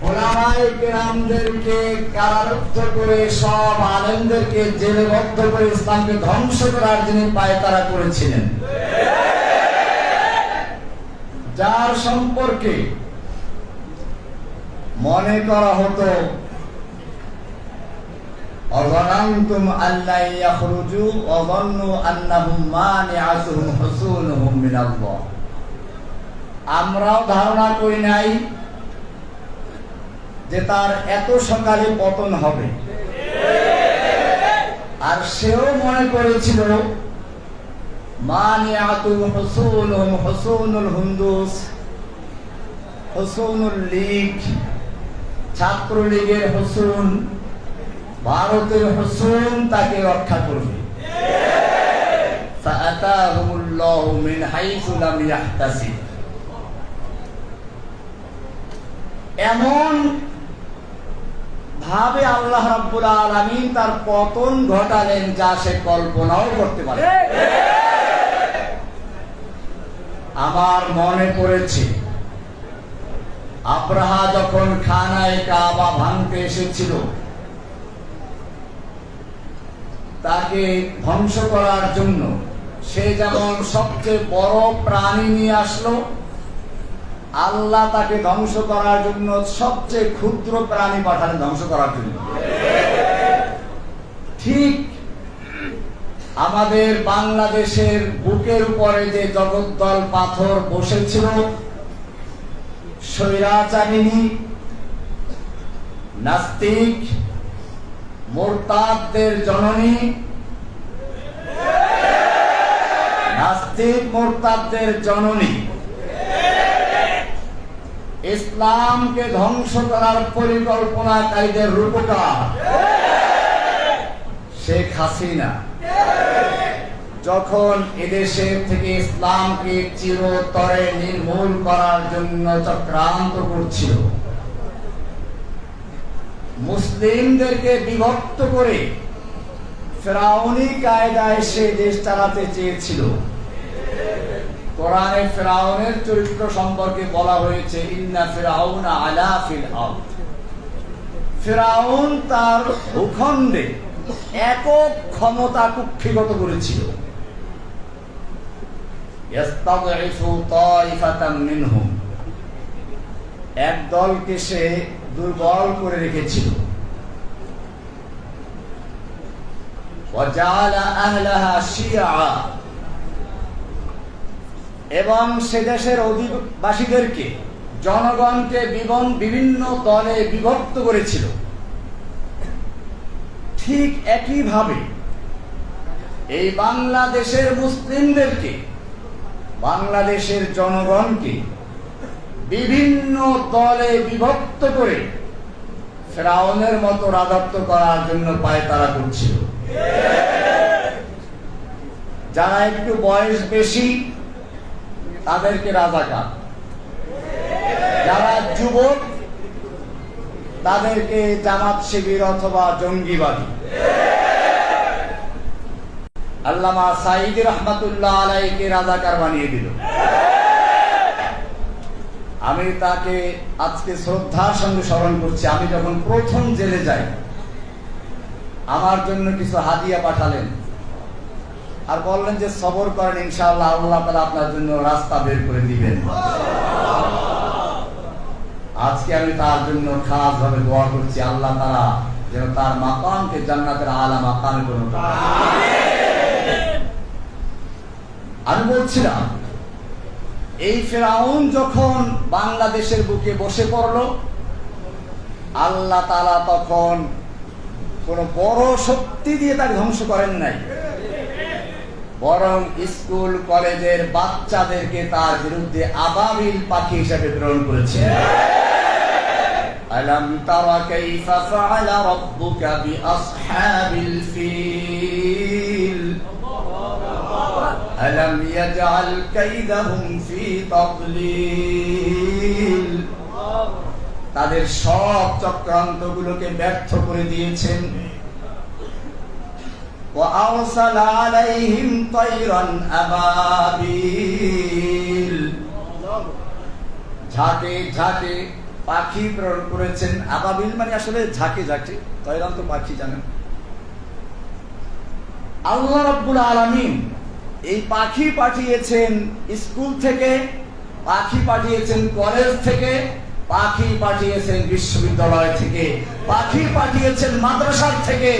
ওলামায়ে কেরামদেরকে কারারুদ্ধ করে সব আলেমদেরকে জেলবদ্ধ করে ইসলামকে ধ্বংস করার যিনি পায়তারা করেছিলেন, যার সম্পর্কে মনে করা হতো অযনান্তুম আল্লা ইয়াখরুজু ওয়াযন্নু আন্নাহুম মানিআতুহুম হুসুনুহুম মিনাল্লাহ, আমরাও ধারণা করি নাই যে তার এত সকালে পতন হবে, আর সেও মনে করেছিল মানিআতুহুম হুসুনুহুম হুসুনুল হুন্দুস, হুসুনুল লীগ, ছাত্রলীগের হুসুন, ভারতের হুসুন তাকে রক্ষা করবে। ফাআতাহুমুল্লাহু মিন হাইসু লাম ইয়াহতাসিব, এমন ভাবে আল্লাহ রাব্বুল আলামিন তার পতন ঘটালেন যা সে কল্পনাও করতে পারে। আমার মনে পড়েছে আব্রাহা যখন খানায়ে কাবা ভাঙতে এসেছিল, তাকে ধ্বংস করার জন্য সে যেমন সবচেয়ে বড় প্রাণী নিয়ে আসলো, আল্লাহ তাকে ধ্বংস করার জন্য সবচেয়ে ক্ষুদ্র প্রাণী পাঠালেন ধ্বংস করার জন্য। ঠিক আমাদের বাংলাদেশের বুকের উপরে যে জগদ্দল পাথর বসেছিল, স্বৈরাচারিণী নাস্তিক মুরতাদদের জননী, নাস্তিক মুরতাদদের জননী, ইসলামকে ধ্বংস করার পরিকল্পনাকারীদের রূপকার শেখ হাসিনা যখন এদেশের থেকে ইসলামকে চিরতরে নির্মূল করার জন্য চক্রান্ত করছিল, মুসলিমদেরকে বিভক্ত করে ফেরাউনি কায়দায় সে দেশ চালাতে চেয়েছিল। কোরআনে ফেরাউনের চরিত্র সম্পর্কে বলা হয়েছে ইন্না ফিরআউনা আলা ফিল আরদ, ফেরাউন তার ভূখণ্ডে একক ক্ষমতা কুক্ষিগত করেছিল। ইস্তাদঈফু তাইফাতাম মিনহুম, এক দলকে সে দুর্বল করে রেখেছিল। ওয়াজাআলা আহলাহা শিয়া, এবং সে দেশের অধিবাসীদেরকে, জনগণকে বিভিন্ন দলে বিভক্ত করেছিল। ঠিক একইভাবে এই বাংলাদেশের মুসলিমদেরকে, বাংলাদেশের জনগণকে বিভিন্ন দলে বিভক্ত করে ফেরাউনের মতো রাজত্ব করার জন্য পায়তারা করছিল। যারা একটু বয়স বেশি তাদেরকে রাজাকার, যারা যুবক তাদেরকে জামাত শিবির অথবা জঙ্গিবাদী। আল্লামা সাঈদী রহমাতুল্লাহ আলাইহিকে রাজাকার বানিয়ে দিল। আমি তাকে আজকে শ্রদ্ধার সঙ্গে স্মরণ করছি। আমি যখন প্রথম জেলে যাই, আমার জন্য কিছু হাদিয়া পাঠালেন আর বললেন যে সবর করেন, ইনশাআল্লাহ আল্লাহ তাআলা আপনার জন্য রাস্তা বের করে দিবেন। আজকে আমি তার জন্য খাস ভাবে দোয়া করছি, আল্লাহ তাআলা যেন তার মাকামকে জান্নাতের আলা মাকামে পরিণত করেন। আমি বলছিলাম, এই ফেরাউন যখন বাংলাদেশের বুকে বসে পড়ল, আল্লাহ তাআলা তখন কোন বড় শক্তি দিয়ে তাকে ধ্বংস করেন নাই, বরং স্কুল কলেজের বাচ্চাদেরকে তার বিরুদ্ধে আবাবিল পাখি হিসেবে প্রেরণ করেছেন। আলাম তারা কাইফা ফাআলা রাব্বুকা বিআসহাবিল ফিল আলাম ইয়াজআল কাইদাহুম ফি তাদলিল, তাদের সব চক্রান্তগুলোকে ব্যর্থ করে দিয়েছেন। وأرسل عليهم طيرا أبابيل, ঝাঁকে ঝাঁকে পাখি প্রেরণ করেছেন। আবাবিল মানে আসলে ঝাঁকে ঝাঁকে, তয়রান তো পাখি জানেন। আল্লাহ রাব্বুল আলামিন এই পাখি পাঠিয়েছেন স্কুল থেকে, পাখি পাঠিয়েছেন কলেজ থেকে, পাখি পাঠিয়েছেন বিশ্ববিদ্যালয় থেকে, পাখি পাঠিয়েছেন মাদ্রাসার থেকে,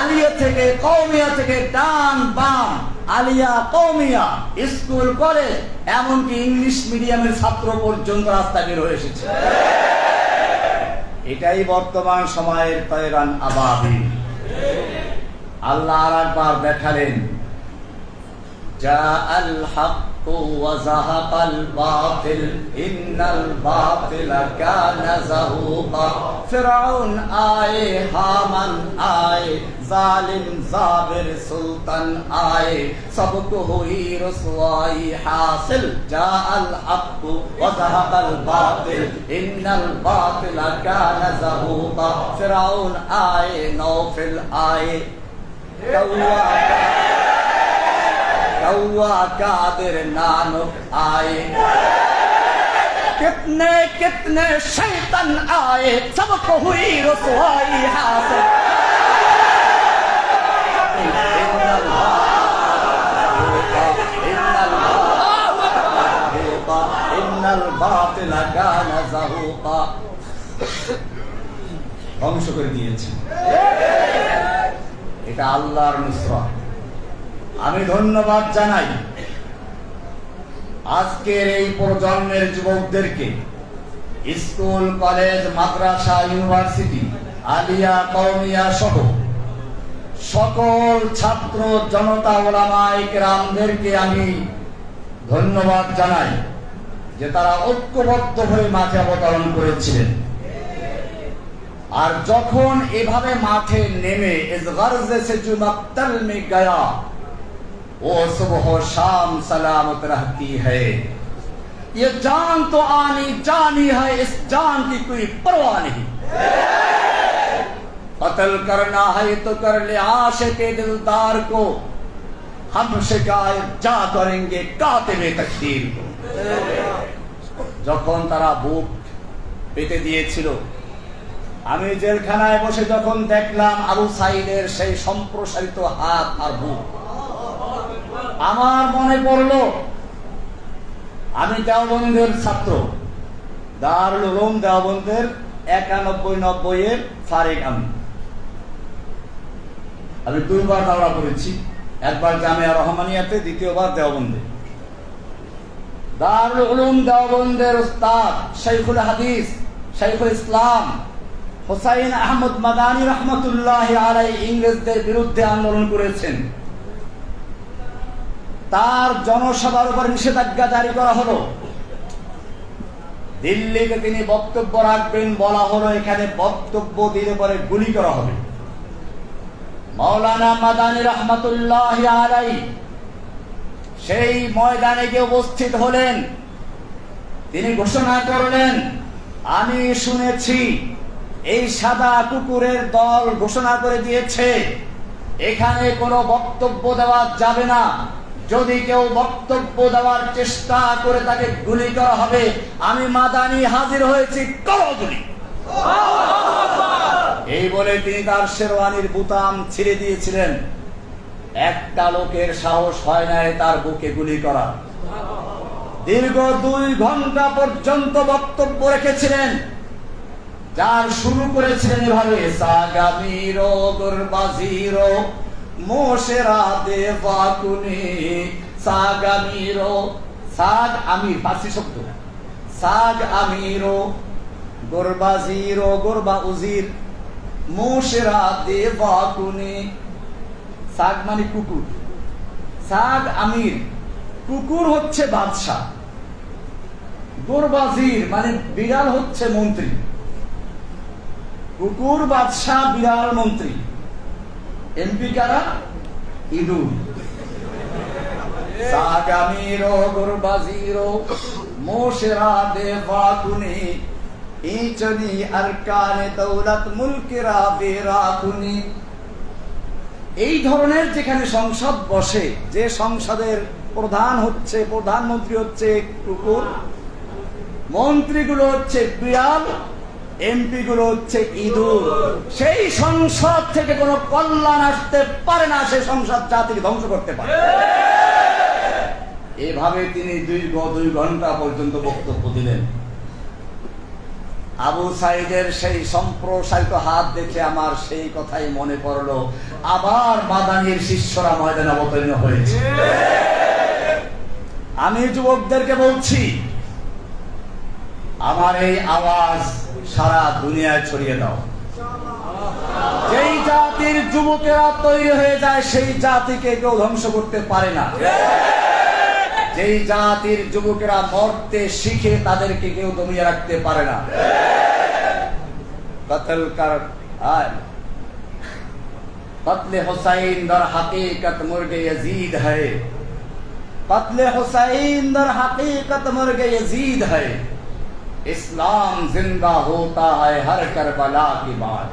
আলিয়া থেকে, কওমিয়া থেকে, ডান বাম, আলিয়া, কওমিয়া, স্কুল, কলেজ, এমনকি ইংলিশ মিডিয়ামের ছাত্র পর্যন্ত রাস্তা বের হয়ে এসেছে। এটাই বর্তমান সময়ের তয়রান আবাবিল। আল্লাহ আর একবার দেখালেন, জাআল হাক্কু ওয়া যাহাকাল বাতিল ইন্নাল বাতিলা কানা যাহুকা। ফিরআউন আয়ে, হামান আয়ে, জালিম জাবির সুলতান আয়ে, সবকো হুই রসওয়াই হাসিল। জাআল হাক্কু ওয়া যাহাকাল বাতিল ইন্নাল বাতিলা কানা যাহুকা। ফিরআউন আয়ে, নওফল আয়ে, कादिर नानक आए, कितने कितने शैतान आए, सबको हुई रसवाई हासिल। इन्नल बातिल काना ज़हूक़ा। ধ্বংস করে দিয়েছে। এটা আল্লাহর নুসরাত। আমি ধন্যবাদ জানাই আজকের এই প্রজন্মের যুবকদেরকে, স্কুল, কলেজ, মাদ্রাসা, ইউনিভার্সিটি, আলিয়া, কওমিয়া সহ সকল ছাত্র জনতা, ওলামায়ে কেরামদেরকে আমি ধন্যবাদ জানাই যে তারা ঐক্যবদ্ধ হয়ে মাঠে অবতরণ করেছিলেন। আর যখন এভাবে মাঠে নেমে ইস গর্জে সে জো মক্তল মে গয়া वो सुबह शाम सलामत रहती है, ये जान तो आनी जानी है, इस जान की कोई परवाह नहीं। कत्ल करना है तो कर ले आशिक़े दिलदार को, हम शिकायत जा करेंगे कातिबे तकदीर को। যখন তারা বুক পেতে দিয়েছিল, আমি জেলখানায় বসে যখন দেখলাম আবু সাইদের সেই সম্প্রসারিত হাত আর বুক, আমার মনে পড়ল আমি দেওবন্দের ছাত্র, দারুল উলুম দেওবন্দের 91-90 এর ফারিক। আমি দুইবার দাওরা করেছি, একবার জামিয়া রহমানিয়াতে, দ্বিতীয়বার দেওবন্দে। দারুল উলুম দেওবন্দের উস্তাদ শাইখুল হাদিস, শাইখুল ইসলাম হুসাইন আহমদ মাদানী রহমতুল্লাহি আলাইহি ইংরেজদের বিরুদ্ধে আন্দোলন করেছেন। তার জনসভার উপর নিষেধাজ্ঞা জারি করা হলো। দিল্লিতে তিনি বক্তব্য রাখবেন, বলা হলো এখানে বক্তব্য দিলে পরে গুলি করা হবে। মাওলানা মাদানী রহমতুল্লাহি আলাইহি সেই ময়দানে গিয়ে উপস্থিত হলেন। তিনি ঘোষণা করলেন, আমি শুনেছি এই সাদা কুকুরের দল ঘোষণা করে দিয়েছে এখানে কোনো বক্তব্য দেওয়া যাবে না, যদি কেউ বক্তব্য দেওয়ার চেষ্টা করে তাকে গুলি করা হবে। আমি মাদানী হাজির হয়েছি, করো গুলি। এই বলে তিনি তার শেরওয়ানির বুতাম ছিঁড়ে দিয়েছিলেন। একটা লোকের সাহস হয় নাই তার বুকে গুলি করা। দীর্ঘ 2 ঘন্টা পর্যন্ত বক্তব্য রেখেছিলেন, যার শুরু করেছিলেন এভাবে, সাগামিরো গুরবাজিরো মোশেরা দেবাকুনি। সাগামিরো, সাগ আমির ফার্সি শব্দ, সাগ আমিরো গুরবাজিরো, গুরবা উজির, মোশেরা দেবাকুনি। সাগ মানে কুকুর, সাগ আমির, কুকুর হচ্ছে বাদশাহ, গুরবাজির মানে বিড়াল হচ্ছে মন্ত্রী। কুকুর বাদশাহ, বিড়াল মন্ত্রী। এমপি কারা? ইঁদুর। সাগামিরো গুরবাজিরো মোশেরা দেবাকুনি, ইচনি আরকানে দৌলত মুলকেরা বেরাকুনি। এই ধরনের যেখানে সংসদ বসে, যে সংসদের প্রধানমন্ত্রী হচ্ছে কুকুর, মন্ত্রীগুলো হচ্ছে বিড়াল, এমপি গুলো হচ্ছে ইঁদুর। সেই সংসদ থেকে কোনো কল্যাণ আসতে পারে না, সেই সংসদ জাতিকে ধ্বংস করতে পারে। এভাবে তিনি দীর্ঘ 2 ঘন্টা পর্যন্ত বক্তব্য দিলেন। আবু সাইদের সেই সম্প্রসারিত হাত দেখে আমার সেই কথাই মনে পড়লো, আবার মাদানির শিষ্যরা ময়দানে অবতীর্ণ হয়েছে। আমি যুবকদেরকে বলছি, আমার এই আওয়াজ সারা দুনিয়ায় ছড়িয়ে দাও। যেই জাতির যুবকেরা তৈরি হয়ে যায়, সেই জাতিকে কেউ ধ্বংস করতে পারে না। যেই জাতির যুবকেরা মরতে শিখে, তাদেরকে কেউ দমিয়ে রাখতে পারে না। কতলে হুসাইন দর হकीकत মুর্গে यजीद है, कत्ले हुसैन दर हकीकत मुर्गे यजीद है, इस्लाम जिंदा होता है हर करबला की बात।